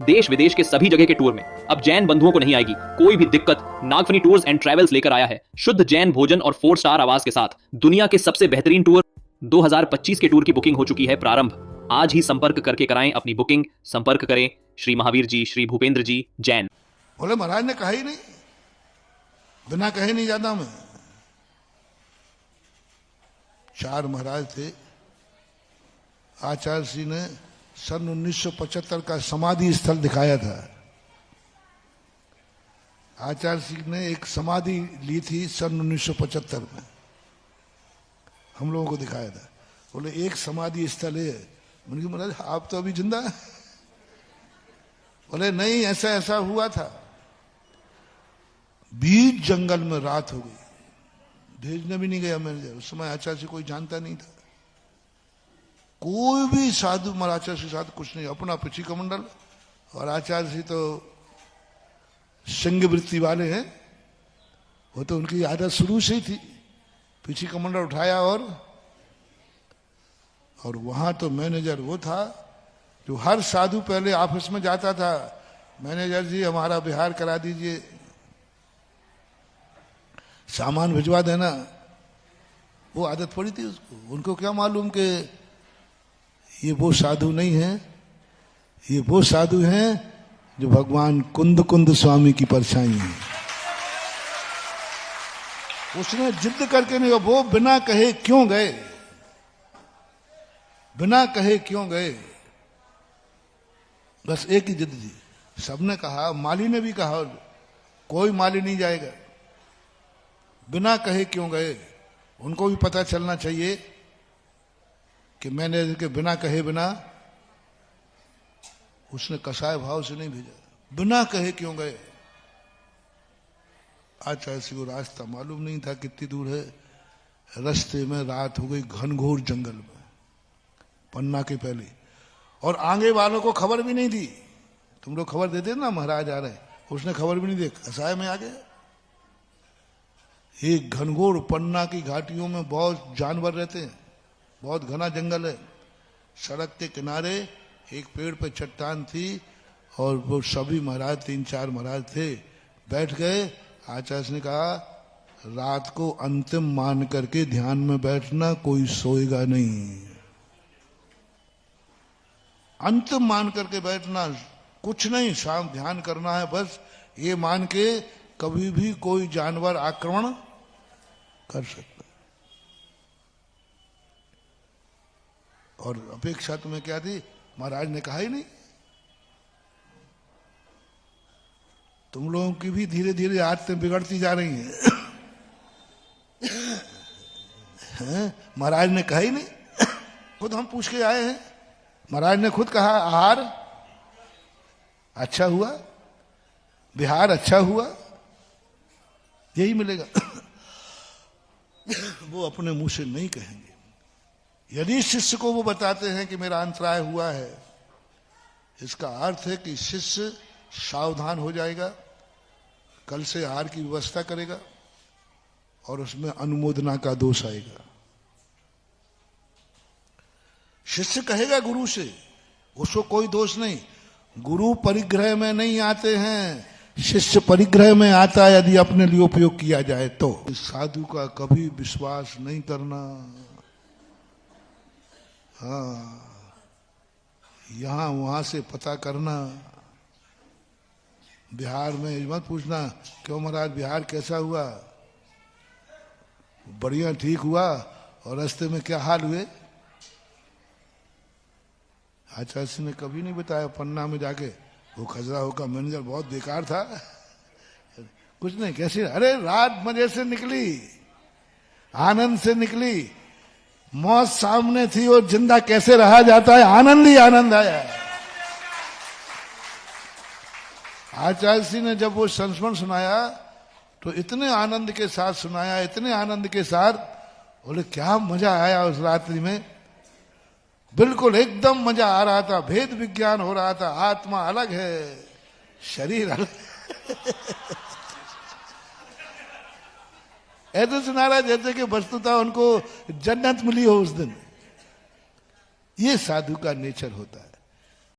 देश विदेश के सभी जगह के टूर में अब जैन बंधुओं को नहीं आएगी कोई भी दिक्कत। नागफनी टूर्स एंड ट्रैवल्स लेकर आया है शुद्ध जैन भोजन और 4 स्टार आवास के साथ दुनिया के सबसे बेहतरीन टूर। 2025 के टूर की बुकिंग हो चुकी है प्रारंभ। आज ही संपर्क करके कराएं अपनी बुकिंग। संपर्क करें श्री महावीर जी, श्री भूपेंद्र जी, जैन। बोले महाराज ने कहा ही नहीं, बिना कहे नहीं जाता मैं। 4 महाराज थे। आचार्य जी ने सन 1975 का समाधि स्थल दिखाया था। आचार्य जी ने एक समाधि ली थी सन 1975 में, हम लोगों को दिखाया था। बोले एक समाधि स्थल है। मैंने कहा महाराज आप तो अभी जिंदा हैं। बोले नहीं, ऐसा ऐसा हुआ था। बीच जंगल में रात हो गई, भेजने भी नहीं गया मैनेजर। उस समय आचार्य जी कोई जानता नहीं था, कोई भी साधु महाराज के साथ कुछ नहीं, अपना पिछी कमंडल। और आचार्य जी तो सिंह वृत्ति वाले हैं, वो तो उनकी आदत शुरू से ही थी। पिछी कमंडल उठाया और वहां तो मैनेजर वो था जो हर साधु पहले ऑफिस में जाता था, मैनेजर जी हमारा बिहार करा दीजिए, सामान भिजवा देना। वो आदत पड़ी थी उसको। उनको क्या मालूम कि ये वो साधु नहीं है, ये वो साधु हैं जो भगवान कुंद कुंद स्वामी की परछाई है। उसने जिद करके नहीं, वो बिना कहे क्यों गए, बिना कहे क्यों गए, बस एक ही जिद थी। सबने कहा, माली ने भी कहा, कोई माली नहीं जाएगा। बिना कहे क्यों गए, उनको भी पता चलना चाहिए कि मैंने के बिना कहे बिना। उसने कसाय भाव से नहीं भेजा, बिना कहे क्यों गए। आचार्य जी को रास्ता मालूम नहीं था कितनी दूर है। रास्ते में रात हो गई घनघोर जंगल में, पन्ना के पहले। और आगे वालों को खबर भी नहीं दी। तुम लोग खबर देते ना महाराज आ रहे, उसने खबर भी नहीं दी, कसाय में आ गया। एक घनघोर पन्ना की घाटियों में बहुत जानवर रहते हैं, बहुत घना जंगल है। सड़क के किनारे एक पेड़ पे चट्टान थी और वो सभी महाराज 3-4 महाराज थे, बैठ गए। आचार्य ने कहा रात को अंतिम मान करके ध्यान में बैठना, कोई सोएगा नहीं। अंतिम मान करके बैठना, कुछ नहीं, शाम ध्यान करना है बस। ये मान के कभी भी कोई जानवर आक्रमण कर सकता है। और अपेक्षा तुम्हें क्या थी, महाराज ने कहा ही नहीं। तुम लोगों की भी धीरे धीरे आदतें बिगड़ती जा रही हैं। महाराज ने कहा ही नहीं। खुद हम पूछ के आए हैं, महाराज ने खुद कहा आहार अच्छा हुआ, बिहार अच्छा हुआ, यही मिलेगा। वो अपने मुंह से नहीं कहेंगे। यदि शिष्य को वो बताते हैं कि मेरा अंतराय हुआ है, इसका अर्थ है कि शिष्य सावधान हो जाएगा, कल से आहार की व्यवस्था करेगा और उसमें अनुमोदना का दोष आएगा। शिष्य कहेगा गुरु से, उसको कोई दोष नहीं। गुरु परिग्रह में नहीं आते हैं, शिष्य परिग्रह में आता है यदि अपने लिए उपयोग किया जाए तो। साधु का कभी विश्वास नहीं करना। हाँ, यहां वहां से पता करना। बिहार में मत पूछना क्यों महाराज बिहार कैसा हुआ, बढ़िया ठीक हुआ, और रास्ते में क्या हाल हुए। आचार्य जी ने कभी नहीं बताया। पन्ना में जाके वो खजुराहो का मैनेजर बहुत बेकार था, कुछ नहीं, कैसे, अरे रात मजे से निकली, आनंद से निकली, मौत सामने थी और जिंदा कैसे रहा जाता है, आनंद ही आनंद आया। आचार्य जी ने जब वो संस्मरण सुनाया तो इतने आनंद के साथ सुनाया, इतने आनंद के साथ, बोले क्या मजा आया उस रात्रि में। बिल्कुल एकदम मजा आ रहा था, भेद विज्ञान हो रहा था। आत्मा अलग है, शरीर अलग। ऐसे सुना रहा जैसे कि वस्तुतः उनको जन्नत मिली हो उस दिन। ये साधु का नेचर होता है।